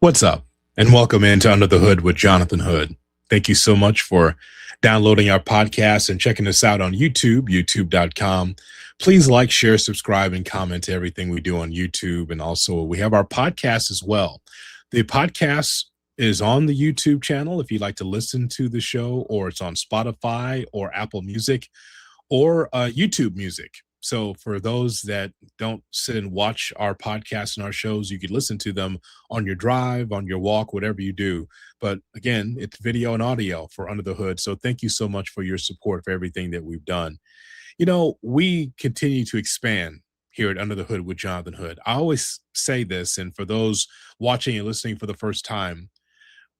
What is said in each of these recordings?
What's up? And welcome into Under the Hood with Jonathan Hood. Thank you so much for downloading our podcast and checking us out on YouTube, youtube.com. Please like, share, subscribe, and comment to everything we do on YouTube. And also, we have our podcast as well. The podcast is on the YouTube channel if you'd like to listen to the show, or it's on Spotify or Apple Music or YouTube Music. So for those that don't sit and watch our podcasts and our shows, you could listen to them on your drive, on your walk, whatever you do. But again, it's video and audio for Under the Hood. So thank you so much for your support for everything that we've done. You know, we continue to expand here at Under the Hood with Jonathan Hood. I always say this, and for those watching and listening for the first time,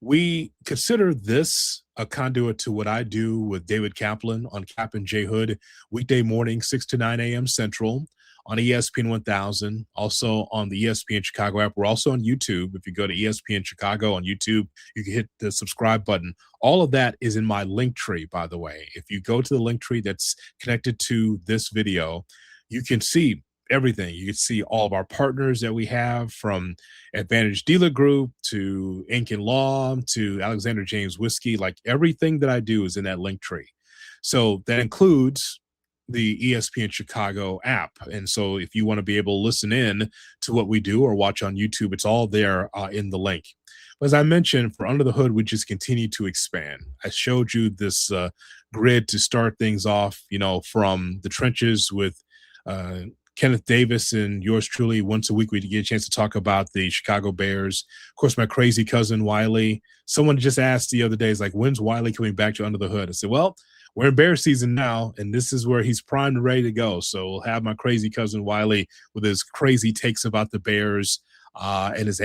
we consider this a conduit to what I do with David Kaplan on Cap and J Hood, weekday morning, 6 to 9 a.m. Central on ESPN 1000, also on the ESPN Chicago app. We're also on YouTube. If you go to ESPN Chicago on YouTube, you can hit the subscribe button. All of that is in my link tree, by the way. If you go to the link tree that's connected to this video, you can see everything. You can see all of our partners that we have, from Advantage Dealer Group to Ink and Law to Alexander James Whiskey. Like, everything that I do is in that link tree. So that includes the ESPN Chicago app. And so if you want to be able to listen in to what we do or watch on YouTube, it's all there in the link. But as I mentioned, for Under the Hood, we just continue to expand. I showed you this grid to start things off, you know, from the trenches with Kenneth Davis and yours truly. Once a week, we get a chance to talk about the Chicago Bears. Of course, my crazy cousin, Wiley. Someone just asked the other day, is like, when's Wiley coming back to Under the Hood? I said, well, we're in Bear season now, and this is where he's primed and ready to go. So we'll have my crazy cousin, Wiley, with his crazy takes about the Bears and his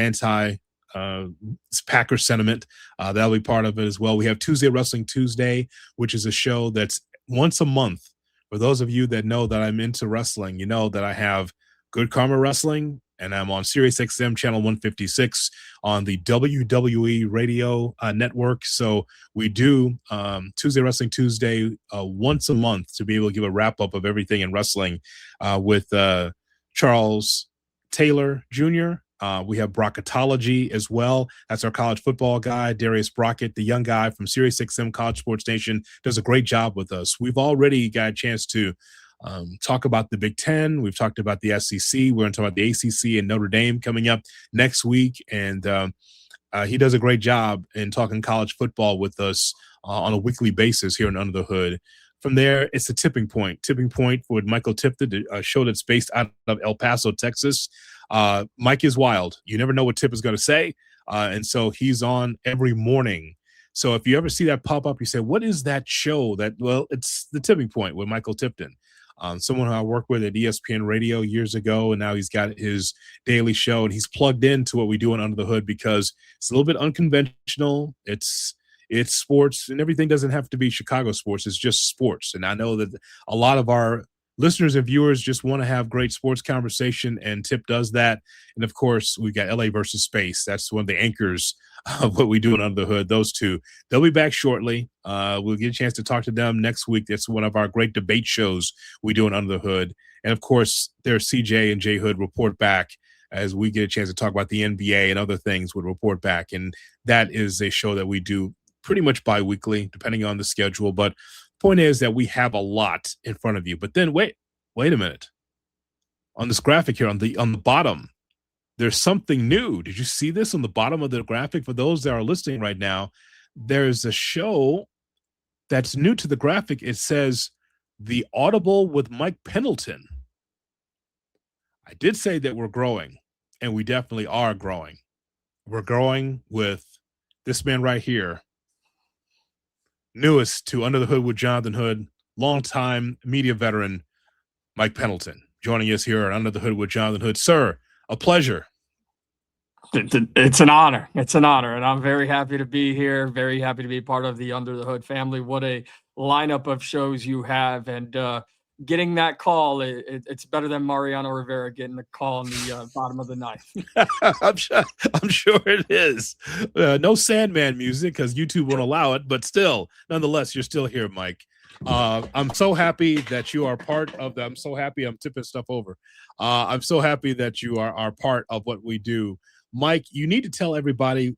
Packer sentiment. That'll be part of it as well. We have Tuesday Wrestling Tuesday, which is a show that's once a month. For those of you that know that I'm into wrestling, you know that I have Good Karma Wrestling, and I'm on SiriusXM channel 156 on the WWE radio network. So we do Tuesday Wrestling Tuesday once a month to be able to give a wrap-up of everything in wrestling with Charles Taylor Jr., we have Brocketology as well. That's our college football guy, Darius Brockett, the young guy from SiriusXM College Sports Nation, does a great job with us. We've already got a chance to talk about the Big Ten. We've talked about the SEC. We're going to talk about the ACC and Notre Dame coming up next week. And he does a great job in talking college football with us on a weekly basis here in Under the Hood. From there, it's the Tipping Point. Tipping Point with Michael Tipton, a show that's based out of El Paso, Texas. Mike is wild. You never know what Tip is going to say. And so he's on every morning. So if you ever see that pop up, you say, what is that show? Well, it's the Tipping Point with Michael Tipton. Someone who I worked with at ESPN Radio years ago, and now he's got his daily show, and he's plugged into what we do on Under the Hood because it's a little bit unconventional. It's sports, and everything doesn't have to be Chicago sports. It's just sports. And I know that a lot of our listeners and viewers just want to have great sports conversation, and Tip does that. And of course, we got LA versus Space. That's one of the anchors of what we do in Under the Hood. Those two, they'll be back shortly. We'll get a chance to talk to them next week. That's one of our great debate shows we do in Under the Hood. And of course, there's CJ and J Hood report back as we get a chance to talk about the NBA and other things with report back. And that is a show that we do pretty much bi-weekly, depending on the schedule. But point is that we have a lot in front of you. But then wait a minute. On this graphic here on the bottom, there's something new. Did you see this on the bottom of the graphic? For those that are listening right now, there's a show that's new to the graphic. It says the Audible with Mike Pendelton. I did say that we're growing, and we definitely are growing. We're growing with this man right here, newest to Under the Hood with Jonathan Hood, longtime media veteran, Mike Pendelton, joining us here at Under the Hood with Jonathan Hood. Sir, a pleasure. It's an honor. It's an honor. And I'm very happy to be here. Very happy to be part of the Under the Hood family. What a lineup of shows you have. And getting that call, it's better than Mariano Rivera getting the call in the bottom of the ninth. I'm sure it is. No Sandman music because YouTube won't allow it. But still, nonetheless, you're still here, Mike. I'm so happy that you are part of that. I'm so happy I'm tipping stuff over. I'm so happy that you are part of what we do. Mike, you need to tell everybody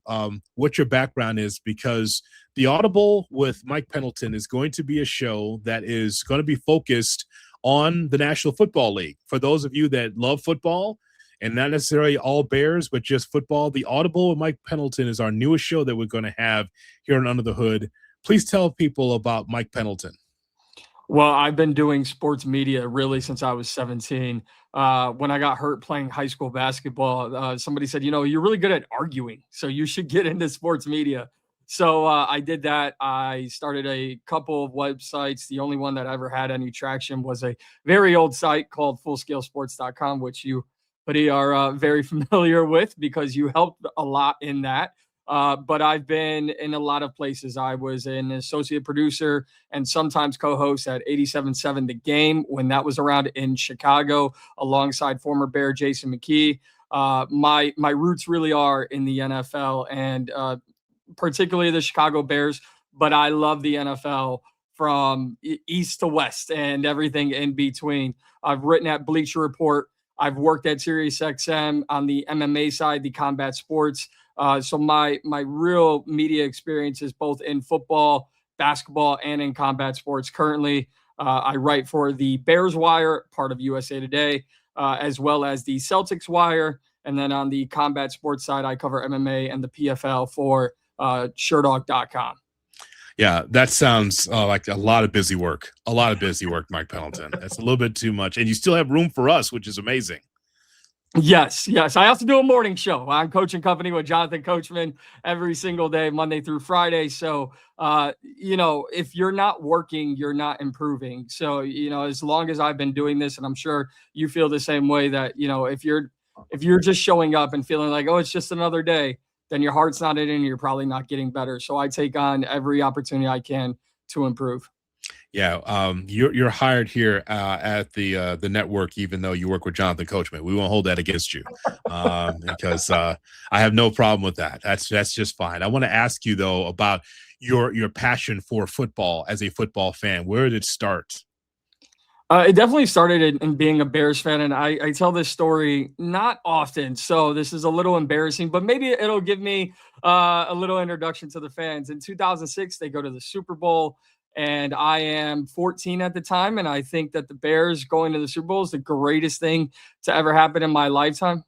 what your background is, because the Audible with Mike Pendelton is going to be a show that is going to be focused on the National Football League. For those of you that love football, and not necessarily all Bears, but just football, the Audible with Mike Pendelton is our newest show that we're going to have here on Under the Hood. Please tell people about Mike Pendelton. Well, I've been doing sports media really since I was 17. When I got hurt playing high school basketball, somebody said, you're really good at arguing, so you should get into sports media. So I did that. I started a couple of websites. The only one that ever had any traction was a very old site called fullscalesports.com, which you are very familiar with because you helped a lot in that. But I've been in a lot of places. I was an associate producer and sometimes co-host at 87.7 The Game when that was around in Chicago, alongside former Bear Jason McKee. My roots really are in the NFL and particularly the Chicago Bears, but I love the NFL from east to west and everything in between. I've written at Bleacher Report. I've worked at SiriusXM on the MMA side, the combat sports. So my real media experience is both in football, basketball, and in combat sports. Currently, I write for the Bears Wire, part of USA Today, as well as the Celtics Wire. And then on the combat sports side, I cover MMA and the PFL for SureDog.com. Yeah, that sounds like a lot of busy work. Mike Pendleton. That's a little bit too much. And you still have room for us, which is amazing. Yes. I also do a morning show. I'm coaching company with Jonathan Coachman every single day, Monday through Friday. So, if you're not working, you're not improving. So, as long as I've been doing this, and I'm sure you feel the same way, that, if you're just showing up and feeling like, oh, it's just another day, then your heart's not in it and you're probably not getting better. So I take on every opportunity I can to improve. Yeah, you're hired here at the network, even though you work with Jonathan Coachman. We won't hold that against you because I have no problem with that. That's just fine. I want to ask you though about your passion for football as a football fan. Where did it start? It definitely started in being a Bears fan, and I tell this story not often, so this is a little embarrassing, but maybe it'll give me a little introduction to the fans. In 2006, they go to the Super Bowl, and I am 14 at the time, and I think that the Bears going to the Super Bowl is the greatest thing to ever happen in my lifetime,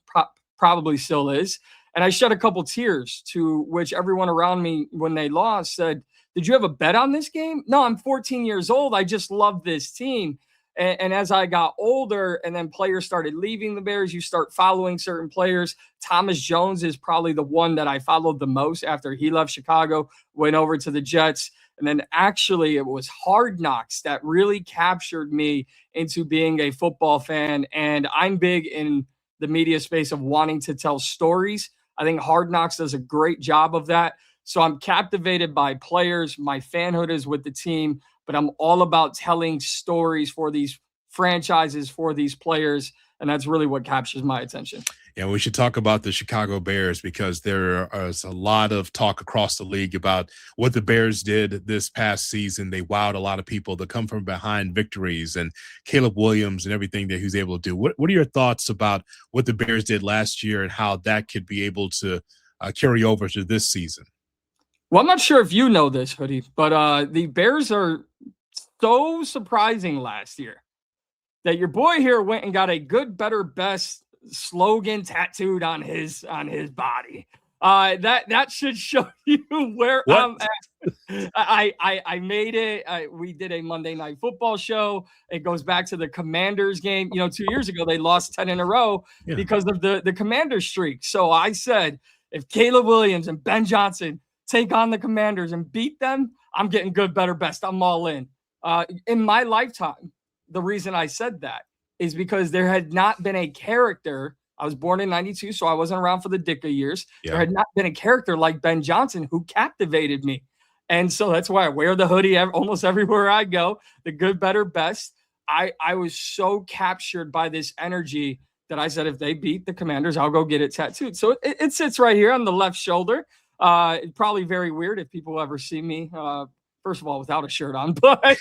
probably still is. And I shed a couple tears, to which everyone around me, when they lost, said, "Did you have a bet on this game?" No, I'm 14 years old. I just love this team. And as I got older and then players started leaving the Bears, you start following certain players. Thomas Jones is probably the one that I followed the most after he left Chicago, went over to the Jets. And then actually it was Hard Knocks that really captured me into being a football fan. And I'm big in the media space of wanting to tell stories. I think Hard Knocks does a great job of that. So I'm captivated by players. My fanhood is with the team, but I'm all about telling stories for these franchises, for these players. And that's really what captures my attention. Yeah, we should talk about the Chicago Bears because there is a lot of talk across the league about what the Bears did this past season. They wowed a lot of people. They come from behind victories and Caleb Williams and everything that he was able to do. What are your thoughts about what the Bears did last year and how that could be able to carry over to this season? Well, I'm not sure if you know this, Hoodie, but the Bears are so surprising last year that your boy here went and got a good, better, best slogan tattooed on his body. That should show you where I'm at. I made it. We did a Monday Night Football show. It goes back to the Commanders game. 2 years ago, they lost 10 in a row because of the Commanders streak. So I said, if Caleb Williams and Ben Johnson take on the Commanders and beat them, I'm getting good, better, best. I'm all in. In my lifetime, the reason I said that is because there had not been a character. I was born in 92, so I wasn't around for the Dicka years. Yeah. There had not been a character like Ben Johnson who captivated me. And so that's why I wear the hoodie almost everywhere I go, the good, better, best. I was so captured by this energy that I said, if they beat the Commanders, I'll go get it tattooed. So it sits right here on the left shoulder. It's probably very weird if people ever see me, first of all, without a shirt on, but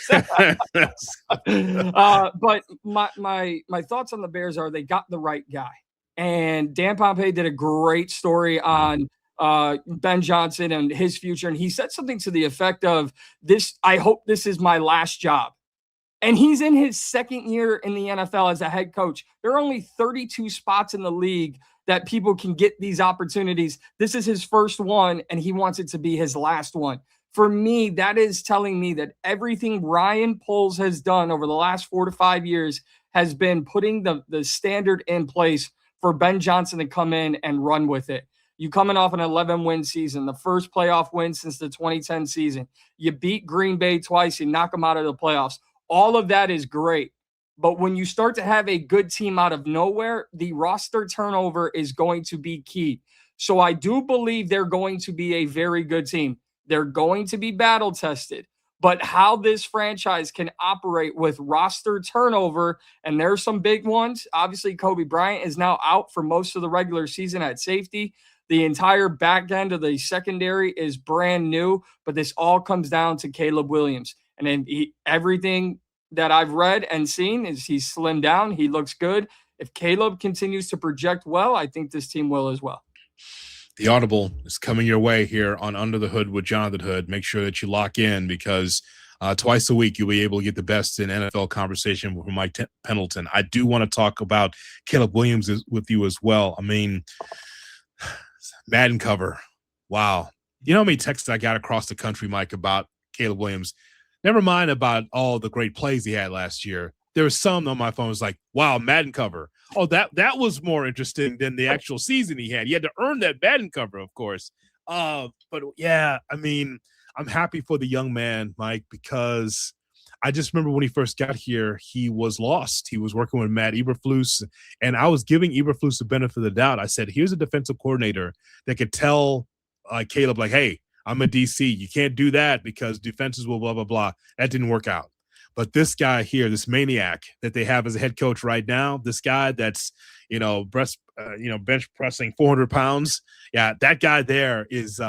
but my thoughts on the Bears are they got the right guy. And Dan Pompei did a great story on Ben Johnson and his future. And he said something to the effect of this, I hope this is my last job. And he's in his second year in the NFL as a head coach. There are only 32 spots in the league that people can get these opportunities. This is his first one, and he wants it to be his last one. For me, that is telling me that everything Ryan Poles has done over the last 4 to 5 years has been putting the standard in place for Ben Johnson to come in and run with it. You coming off an 11-win season, the first playoff win since the 2010 season. You beat Green Bay twice. You knock them out of the playoffs. All of that is great. But when you start to have a good team out of nowhere, the roster turnover is going to be key. So I do believe they're going to be a very good team. They're going to be battle tested. But how this franchise can operate with roster turnover, and there's some big ones. Obviously, Kobe Bryant is now out for most of the regular season at safety. The entire back end of the secondary is brand new, but this all comes down to Caleb Williams. And then everything that I've read and seen is he's slimmed down. He looks good. If Caleb continues to project well, I think this team will as well. The Audible is coming your way here on Under the Hood with Jonathan Hood. Make sure that you lock in because twice a week you'll be able to get the best in NFL conversation with Mike Pendelton. I do want to talk about Caleb Williams with you as well. I mean, Madden cover. Wow. You know how many texts I got across the country, Mike, about Caleb Williams? Never mind about all the great plays he had last year. There was some on my phone was like, wow, Madden cover. Oh, that was more interesting than the actual season he had. He had to earn that Madden cover, of course. But yeah, I mean, I'm happy for the young man, Mike, because I just remember when he first got here, he was lost. He was working with Matt Eberflus, and I was giving Eberflus the benefit of the doubt. I said, here's a defensive coordinator that could tell Caleb, like, hey, I'm a DC. You can't do that because defenses will blah, blah, blah. That didn't work out. But this guy here, this maniac that they have as a head coach right now, this guy that's, bench pressing 400 pounds. Yeah, that guy there is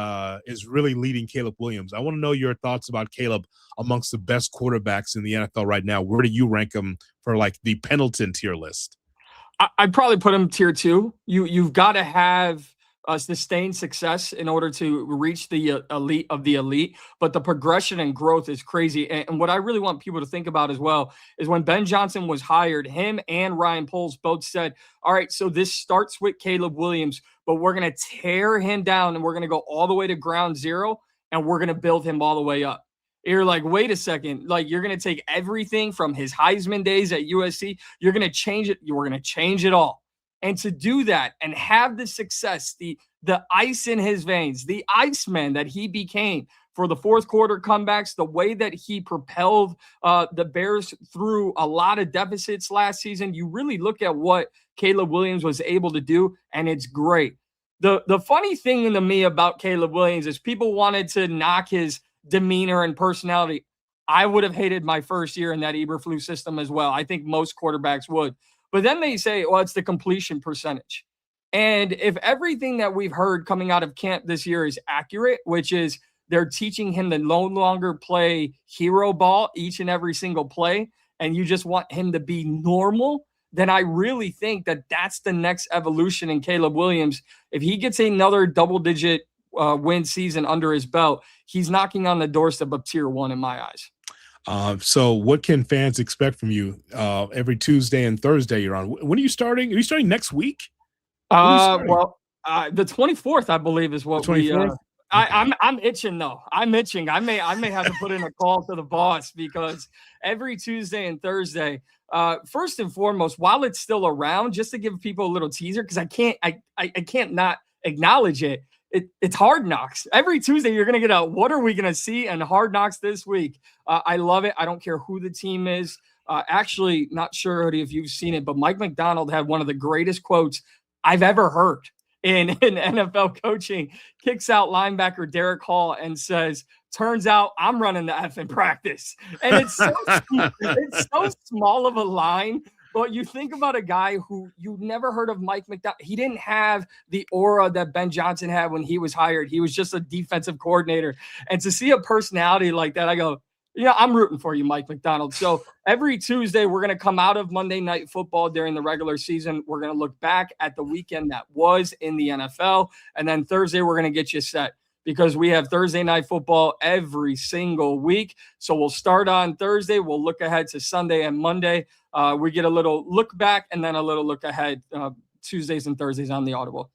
really leading Caleb Williams. I want to know your thoughts about Caleb amongst the best quarterbacks in the NFL right now. Where do you rank him for like the Pendleton tier list? I'd probably put him tier 2. You've got to have sustained success in order to reach the elite of the elite, but the progression and growth is crazy. And what I really want people to think about as well is when Ben Johnson was hired, him and Ryan Poles both said, all right, so this starts with Caleb Williams, but we're going to tear him down and we're going to go all the way to ground zero and we're going to build him all the way up. You're like, wait a second, like you're going to take everything from his Heisman days at USC, you're going to change it. We're going to change it all. And to do that and have the success, the ice in his veins, the Iceman that he became for the fourth quarter comebacks, the way that he propelled the Bears through a lot of deficits last season, you really look at what Caleb Williams was able to do, and it's great. The funny thing to me about Caleb Williams is people wanted to knock his demeanor and personality. I would have hated my first year in that Eberflus system as well. I think most quarterbacks would. But then they say, well, it's the completion percentage. And if everything that we've heard coming out of camp this year is accurate, which is they're teaching him to no longer play hero ball each and every single play, and you just want him to be normal, then I really think that that's the next evolution in Caleb Williams. If he gets another double-digit win season under his belt, he's knocking on the doorstep of tier 1 in my eyes. So what can fans expect from you every Tuesday and Thursday you're on? When are you starting? Are you starting next week? The 24th, I believe, is what we. Okay. I'm itching though. I'm itching. I may have to put in a call to the boss because every Tuesday and Thursday, first and foremost, while it's still around, just to give people a little teaser, because I can't not acknowledge it. It's Hard Knocks. Every Tuesday, you're going to get a what are we going to see in Hard Knocks this week. I love it. I don't care who the team is. Actually, not sure if you've seen it, but Mike McDonald had one of the greatest quotes I've ever heard in NFL coaching. Kicks out linebacker Derek Hall and says, turns out I'm running the effing practice. And it's so small of a line. But you think about a guy who you never heard of, Mike McDonald. He didn't have the aura that Ben Johnson had when he was hired. He was just a defensive coordinator. And to see a personality like that, I go, Yeah, I'm rooting for you, Mike McDonald. So every Tuesday, we're going to come out of Monday Night Football during the regular season. We're going to look back at the weekend that was in the NFL. And then Thursday, we're going to get you set because we have Thursday Night Football every single week. So we'll start on Thursday. We'll look ahead to Sunday and Monday. We get a little look back and then a little look ahead Tuesdays and Thursdays on the Audible.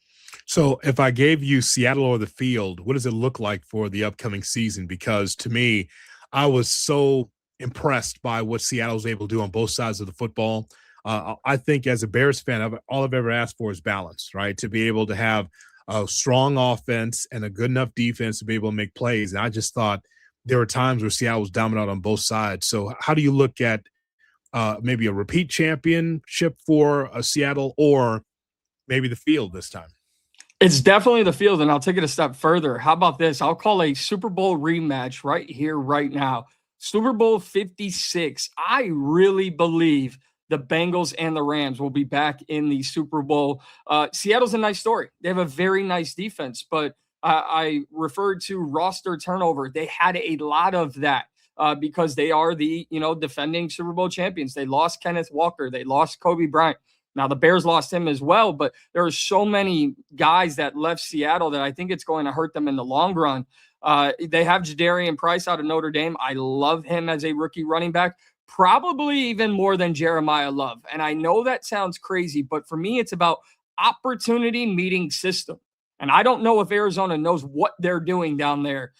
So if I gave you Seattle or the field, what does it look like for the upcoming season? Because to me, I was so impressed by what Seattle was able to do on both sides of the football. I think as a Bears fan, all I've ever asked for is balance, right? To be able to have a strong offense and a good enough defense to be able to make plays. And I just thought there were times where Seattle was dominant on both sides. So how do you look at maybe a repeat championship for Seattle or maybe the field this time? It's definitely the field, and I'll take it a step further. How about this? I'll call a Super Bowl rematch right here, right now. Super Bowl 56. I really believe the Bengals and the Rams will be back in the Super Bowl. Seattle's a nice story. They have a very nice defense, but I referred to roster turnover. They had a lot of that because they are the defending Super Bowl champions. They lost Kenneth Walker. They lost Kobe Bryant. Now, the Bears lost him as well, but there are so many guys that left Seattle that I think it's going to hurt them in the long run. They have Jadarian Price out of Notre Dame. I love him as a rookie running back, probably even more than Jeremiah Love. And I know that sounds crazy, but for me, it's about opportunity meeting system. And I don't know if Arizona knows what they're doing down there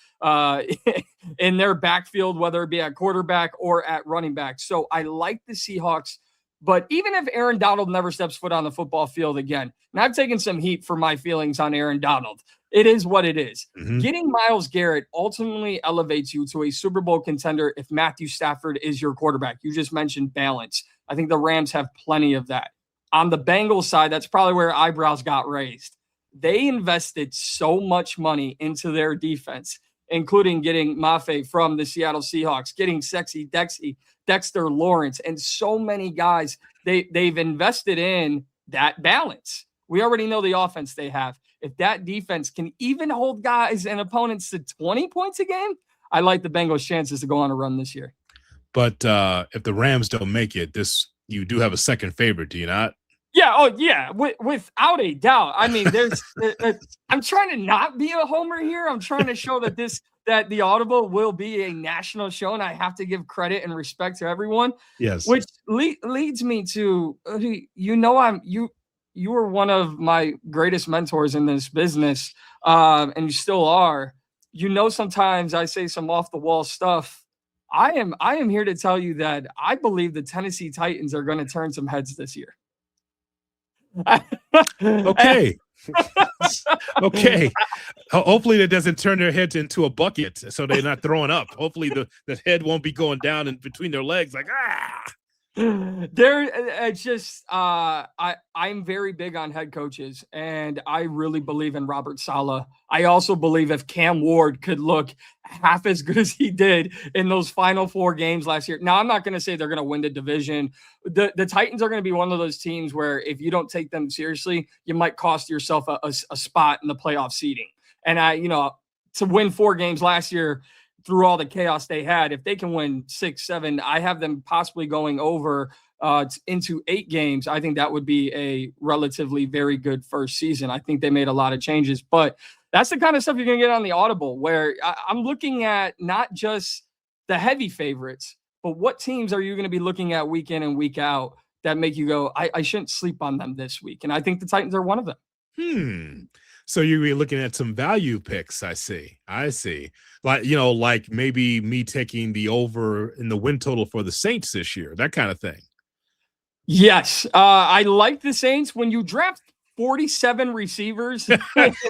in their backfield, whether it be at quarterback or at running back. So I like the Seahawks. But even if Aaron Donald never steps foot on the football field again, and I've taken some heat for my feelings on Aaron Donald, it is what it is. Mm-hmm. Getting Myles Garrett ultimately elevates you to a Super Bowl contender if Matthew Stafford is your quarterback. You just mentioned balance. I think the Rams have plenty of that. On the Bengals side, that's probably where eyebrows got raised. They invested so much money into their defense, including getting Mafe from the Seattle Seahawks, getting Sexy Dexter Lawrence, and so many guys. They've invested in that balance. We already know the offense they have. If that defense can even hold guys and opponents to 20 points a game, I like the Bengals' chances to go on a run this year. But if the Rams don't make it, you do have a second favorite, do you not? Yeah. Oh, yeah. Without a doubt. I mean, I'm trying to not be a homer here. I'm trying to show that the Audible will be a national show, and I have to give credit and respect to everyone. Yes. Which leads me to, you were one of my greatest mentors in this business, and you still are. Sometimes I say some off the wall stuff. I am here to tell you that I believe the Tennessee Titans are going to turn some heads this year. Okay. Okay. Hopefully that doesn't turn their heads into a bucket so they're not throwing up. Hopefully the head won't be going down in between their legs like I'm very big on head coaches, and I really believe in Robert Saleh. I also believe if Cam Ward could look half as good as he did in those final 4 games last year. Now, I'm not going to say they're going to win the division. The Titans are going to be one of those teams where if you don't take them seriously, you might cost yourself a spot in the playoff seeding. And to win 4 games last year, through all the chaos they had, if they can win 6, 7, I have them possibly going over into 8 games. I think that would be a relatively very good first season. I think they made a lot of changes, but that's the kind of stuff you're going to get on the Audible, where I'm looking at not just the heavy favorites, but what teams are you going to be looking at week in and week out that make you go, I shouldn't sleep on them this week. And I think the Titans are one of them. So you're looking at some value picks. I see. Like maybe me taking the over in the win total for the Saints this year, that kind of thing. Yes. I like the Saints. When you draft 47 receivers,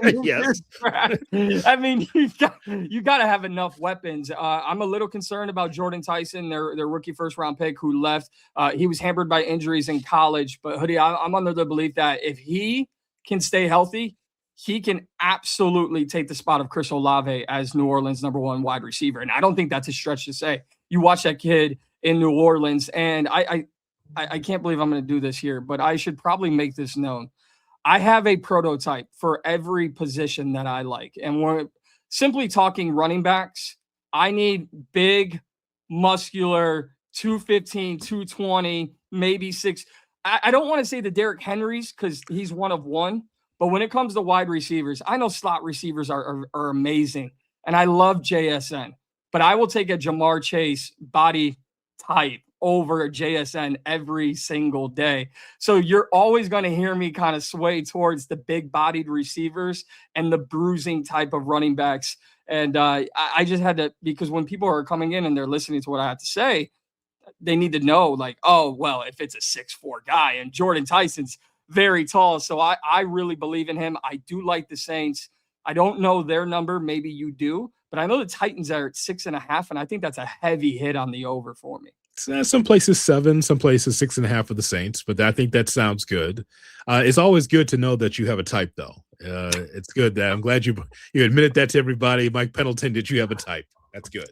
yes. I mean, you got to have enough weapons. I'm a little concerned about Jordan Tyson, their rookie first round pick who left. He was hampered by injuries in college, but Hoodie, I'm under the belief that if he can stay healthy, he can absolutely take the spot of Chris Olave as New Orleans' #1 wide receiver. And I don't think that's a stretch to say. You watch that kid in New Orleans, and I can't believe I'm going to do this here, but I should probably make this known. I have a prototype for every position that I like. And we're simply talking running backs. I need big, muscular, 215, 220, maybe six. I don't want to say the Derrick Henrys because he's one of one, but when it comes to wide receivers, I know slot receivers are amazing, and I love JSN, but I will take a Jamar Chase body type over JSN every single day. So you're always going to hear me kind of sway towards the big bodied receivers and the bruising type of running backs. And I just had to, because when people are coming in and they're listening to what I have to say, they need to know, like, oh, well, if it's a 6'4" guy, and Jordan Tyson's very tall. So I really believe in him. I do like the Saints. I don't know their number. Maybe you do, but I know the Titans are at 6.5. And I think that's a heavy hit on the over for me. Some places 7, some places 6.5 for the Saints, but I think that sounds good. It's always good to know that you have a type, though. It's good that I'm glad you admitted that to everybody. Mike Pendleton, did you have a type? That's good.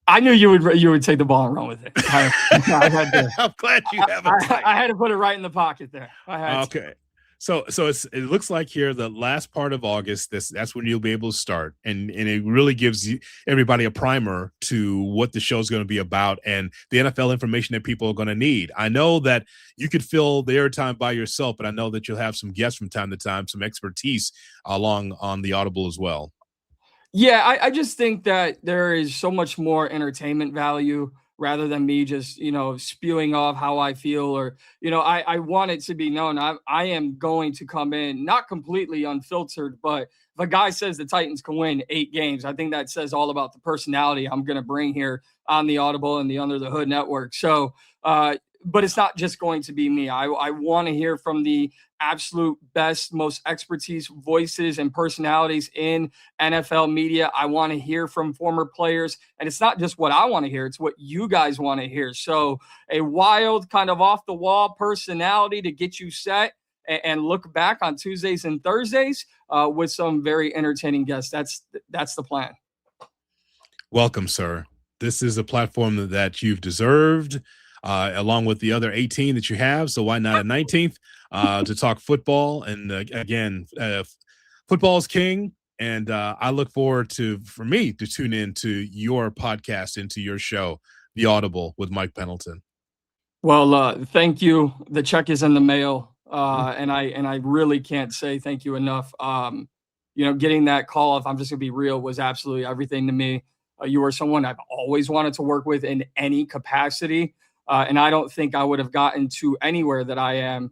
I knew you would take the ball and run with it. I'm glad you have a type. I had to put it right in the pocket there. Okay. So it looks like here the last part of August, that's when you'll be able to start, and it really gives everybody a primer to what the show is going to be about and the NFL information that people are going to need. I know that you could fill the airtime by yourself, but I know that you'll have some guests from time to time, some expertise along on the Audible as well. Yeah, I just think that there is so much more entertainment value rather than me just, spewing off how I feel, or, I want it to be known. I am going to come in, not completely unfiltered, but if a guy says the Titans can win 8 games, I think that says all about the personality I'm going to bring here on the Audible and the Under the Hood network. So, but it's not just going to be me. I want to hear from the absolute best, most expertise voices and personalities in NFL media. I want to hear from former players, and it's not just what I want to hear, it's what you guys want to hear. So a wild kind of off the wall personality to get you set and look back on Tuesdays and Thursdays with some very entertaining guests. That's the plan. Welcome, sir. This is a platform that you've deserved, along with the other 18 that you have. So why not a 19th to talk football? And again, football is king. And I look forward for me to tune in to your podcast, into your show, The Audible with Mike Pendelton. Well, thank you. The check is in the mail. And I really can't say thank you enough. Getting that call, if I'm just gonna be real, was absolutely everything to me. You are someone I've always wanted to work with in any capacity. And I don't think I would have gotten to anywhere that I am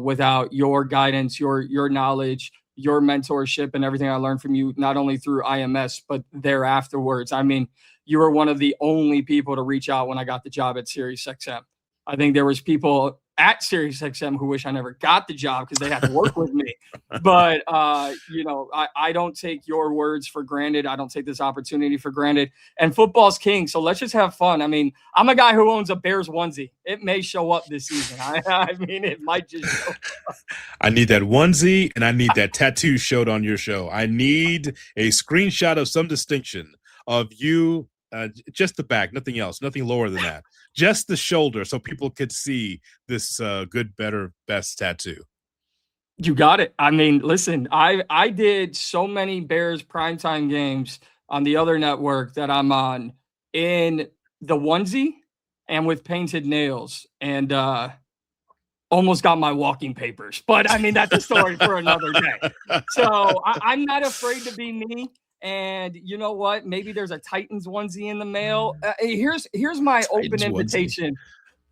without your guidance, your knowledge, your mentorship, and everything I learned from you, not only through IMS, but there afterwards. I mean, you were one of the only people to reach out when I got the job at SiriusXM. I think there was people at SiriusXM who wish I never got the job because they had to work with me. But, I don't take your words for granted. I don't take this opportunity for granted. And football's king, so let's just have fun. I mean, I'm a guy who owns a Bears onesie. It may show up this season. I mean, it might just show up. I need that onesie, and I need that tattoo showed on your show. I need a screenshot of some distinction of you, just the back, nothing else, nothing lower than that. Just the shoulder, so people could see this good, better, best tattoo. You got it. I mean, listen, I did so many Bears primetime games on the other network that I'm on in the onesie and with painted nails, and almost got my walking papers. But I mean, that's a story for another day. So I'm not afraid to be me. And you know what? Maybe there's a Titans onesie in the mail. Here's my open invitation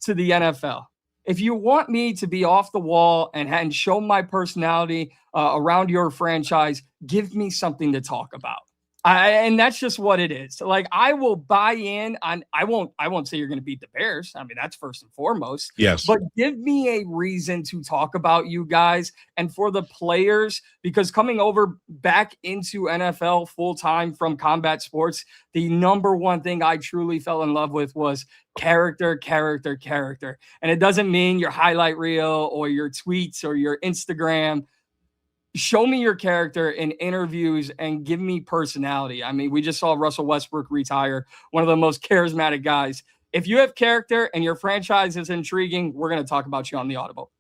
to the NFL. If you want me to be off the wall and show my personality around your franchise, give me something to talk about. And that's just what it is. Like, I will buy in on, I won't say you're going to beat the Bears. I mean, that's first and foremost. Yes. But give me a reason to talk about you guys and for the players, because coming over back into NFL full time from combat sports, the number one thing I truly fell in love with was character. And it doesn't mean your highlight reel or your tweets or your Instagram. Show me your character in interviews and give me personality. I mean, we just saw Russell Westbrook retire, one of the most charismatic guys. If you have character and your franchise is intriguing, we're going to talk about you on the Audible.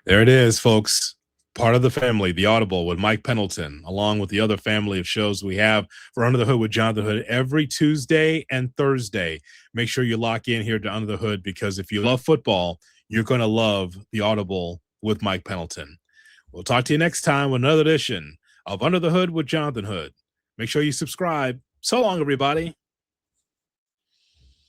There it is, folks. part of the family, the Audible with Mike Pendelton, along with the other family of shows we have for Under the Hood with Jonathan Hood every Tuesday and Thursday. Make sure you lock in here to Under the Hood, because if you love football, you're going to love the Audible with Mike Pendelton. We'll talk to you next time with another edition of Under the Hood with Jonathan Hood. Make sure you subscribe. So long, everybody.